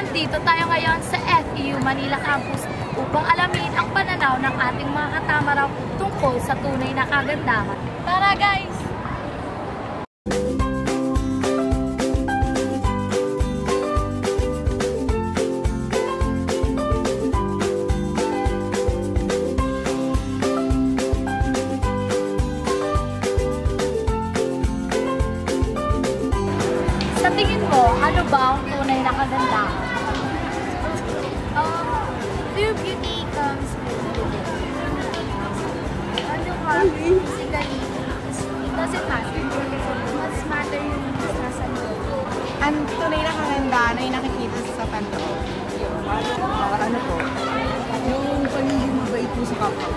nandito tayo ngayon sa FEU Manila Campus upang alamin ang pananaw ng ating mga katamaraw tungkol sa tunay na kagandahan. Tara guys! Sa tingin mo, ano ba ang tunay na kagandahan? True beauty comes with ano ka, physically, it doesn't matter. Mas matter yung nasa loob. Ang tunay na kagandahan ay nakikita sa panloob. Ano po? Yung pagiging mabait po sa kapwa.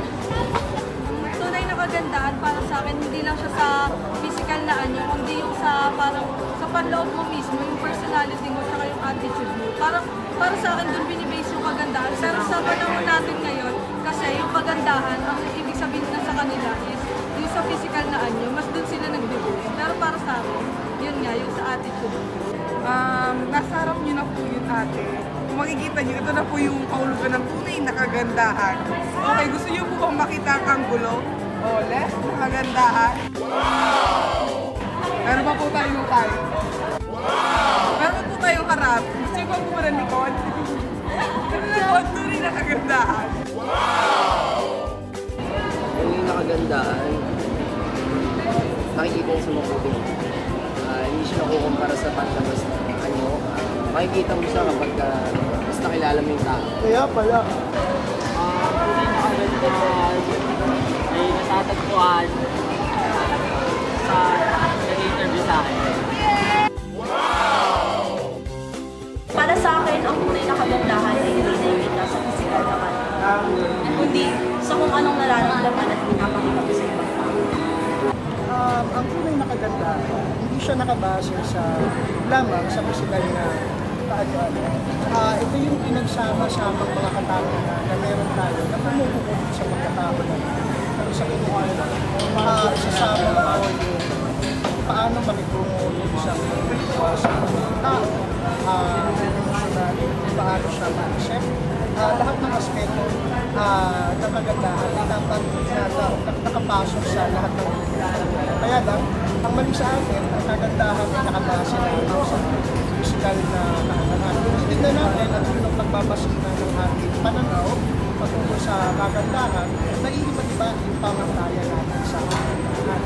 Tunay na kagandahan para sa akin, hindi lang siya sa physical na anyo, kundi yung sa parang sa panloob mo mismo, yung personality mo, saka yung attitude mo. Para sa akin, doon binibase yung kagandahan. Pero sa panahon natin ngayon, kasi yung kagandahan, ang ibig sabihin na sa kanila is yung sa physical na anyo, mas doon sila nagbibigay. Pero para sa akin, yun nga, yung sa attitude. Nasa harap niyo na po yun, ate. Kung makikita niyo, ito na po yung kahulugan ng tunay na kagandahan. Okay, gusto niyo po bang makita ang anggulo? O, left na kagandahan? Wow! Meron pa po tayong tayo. Wow! Meron pa po tayong harap. Gusto niyo pa po ba ng likod? Ito na po ang tunay na kagandahan. Wow! Tunay na kagandahan, nakikita niya sa mabuti. Hindi siya nakukumpara sa panlabas na ano. Makikita mo siya kapag mas nakilala mo yung tao. Kaya pala. Tunay na kagandahan ay natatagpuan sa nag-interview sa akin. Para sa akin, ang tunay na kagandahan ay hindi na yung nasa physical na kagandahan. Kundi sa kung anong nararamdaman at pinapakita ko sa ibang tao. Ang tunay na kagandahan, hindi siya nakabase sa lamang sa physical na kaano-ano. Ito yung pinagsama-samang mga katanungan na meron tayo na pumupukot sa pagkatao na sa kinuhan. Isasama mo yung paano makitungo yung isang tao, emosyonal, paano siya ma-accept. Lahat ng aspeto ng kagandahan dapat nakapasok sa lahat ng kaya lang, ang mali sa atin, ang kagandahan ay nakabase na sa physical na kagandahan. Tignan natin at yung pagbabasina ng ating pananaw patungkol sa kagandahan, naiiba-iba yung pamantayan natin sa kagandahan.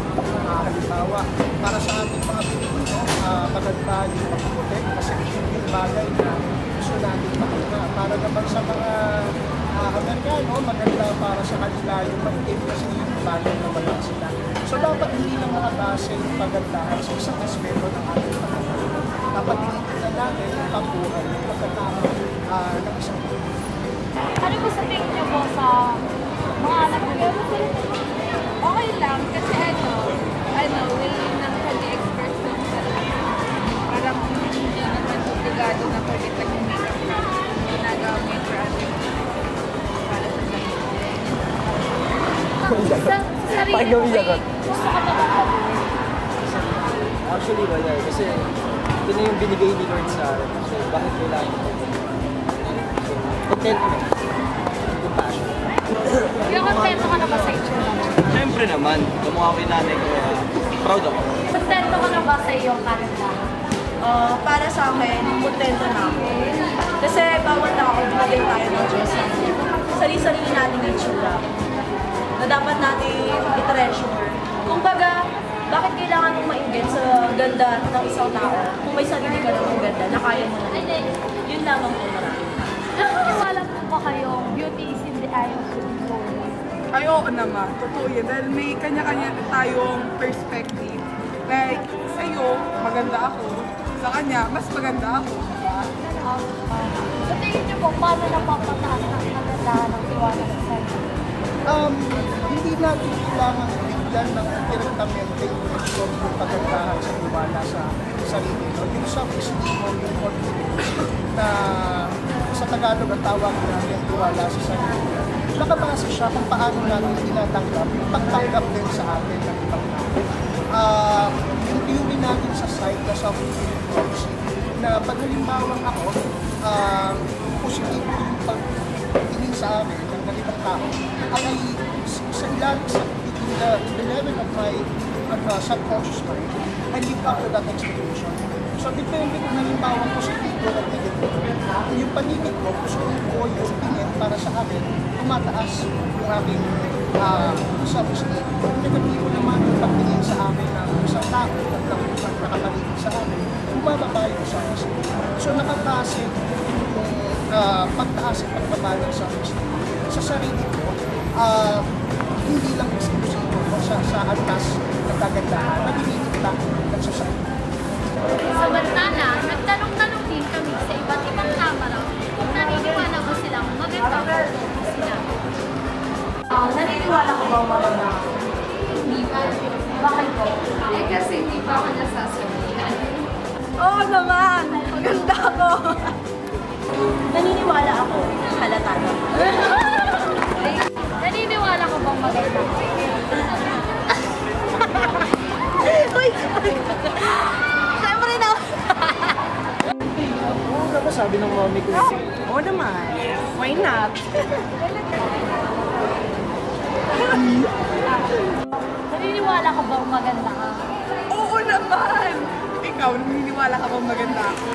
Halimbawa, para sa ating mga Pilipino, kagandahan yung pagpuputi kasi yung bagay na gusto natin makita. Para naman sa mga Amerikano, maganda para sa kanila yung mag-tip kasi yung bagay na wala sila. So dapat hindi lang nakabase yung pagandahan sa isang aspeto ng ating pagkakataon. Dapat tinitignan natin yung kabuhay, yung pagkatao ng isang Pilipino. Ano ba sa tingin niyo po sa mga anak niyo? Okay lang, kasi willing ng pag-express ng sarili. Parang hindi naman obligado na pagkat nag-makeup ka. Ginagawa mo yung for other para sa sarili. Sa sarili mo, gusto ka ba bang baguhin? Actually, wala. Kasi ito na yung binigay ni Lord sa akin. So, bakit kailangan ko? So, contentment. Compassion. Yung kontento ka na ba sa itsura mo? Siyempre naman, kamukha ko yung nanay ko. Proud ako. Kontento ka na ba sa iyong kagandahan? Para sa akin, kontento na ako. Kasi bawat tao, binigay tayo ng Diyos. Sarili-sarili natin yung itsura na dapat natin i-treasure. Kumbaga, bakit kailangan mong mainggit sa ganda ng isang tao kung may sarili ka namang ganda na kaya mo na? Yun lamang po marami. Naniniwala po ba kayong beauty is in the eye of the beholder? Ay, oo naman. Totoo yan. Dahil may kanya-kanya tayong perspective. Like, sa'yo, maganda ako. Sa kanya, mas maganda ako. Diba? Sa tingin niyo po, paano napapataas ang kagandahan ng tiwala sa sarili? Hindi natin kailangan bigyan ng direktamente yung response ng pagandahan sa tiwala sa sarili. Yung self-esteem o yung confidence na sa Tagalog ang tawag natin tiwala sa sarili. Nakabase siya kung paano natin tinatanggap yung pagtanggap din sa atin ng ibang natin. Yung theory natin sa side na self-fulfilling prophecy na pag halimbawang ako, positibo yung pagtingin sa akin ng ganitong tao, ay sa ilalim, in the level of my subconscious mind, I live up to that expectation. So, depende kung halimbawa positibo o negatibo. Yung paligid ko, positibo yung tingin para sa akin, tumataas yung aking self-esteem. Yung negatibo naman yung pagtingin sa akin ng isang tao at ng isang nakapaligid sa akin, bumababa yung self-esteem. So, nakapase yung pagtaas at pagbaba ng self-esteem sa sarili ko, hindi lang eksklusibo sa antas ng kagandahan na binibigla at sa sarili. Samantala, nagtanong-tanong din kami sa iba't ibang kamera kung naniniwala ko silang maganda o sila. Naniniwala ko ba maganda? Hindi pa. Bakit po? Kasi hindi pa ako nasasabihan. Oo naman! Maganda ako! Naniniwala ako, halata na. Naniniwala ko bang maganda? Siyempre na! Oo, dapat sabi ng mami ko. Oo naman. Why not? Naniniwala ko bang maganda ka? Oo naman! Ikaw, naniniwala ka bang maganda ako?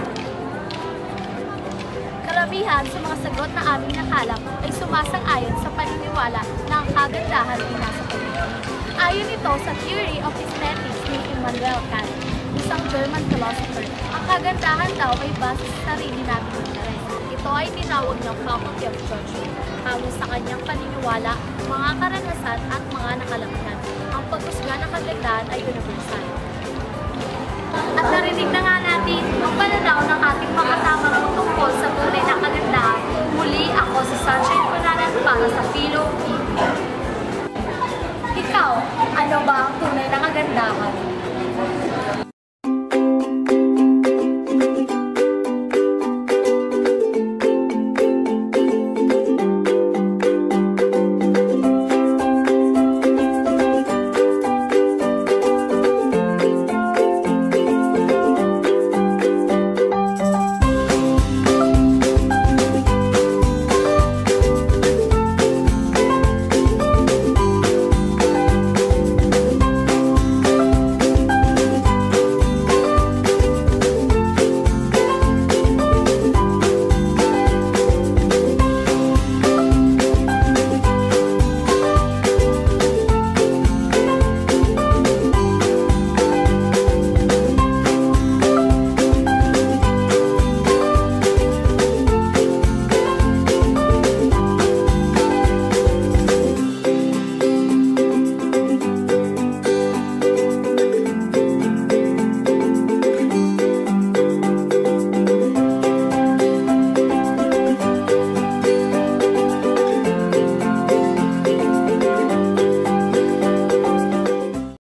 Karamihan sa mga sagot na aming nakalap ay sumasang-ayon sa paniniwala na ang kagandahan ay nasa paligid. Ayon ito sa theory of aesthetics ni Immanuel Kant, isang German philosopher. Ang kagandahan daw ay base sa sarili nating interes. Ito ay tinawag ng faculty of judgment, hango sa kanyang paniniwala, mga karanasan at mga nakalakihan. Ang paghusga ng kagandahan ay universal. At narinig na nga natin ang pananaw ng ating mga kasama tungkol sa tunay na kagandahan. Muli ako si Sunshine Cunanan para sa Philo TV. Ikaw, ano ba ang tunay na kagandahan?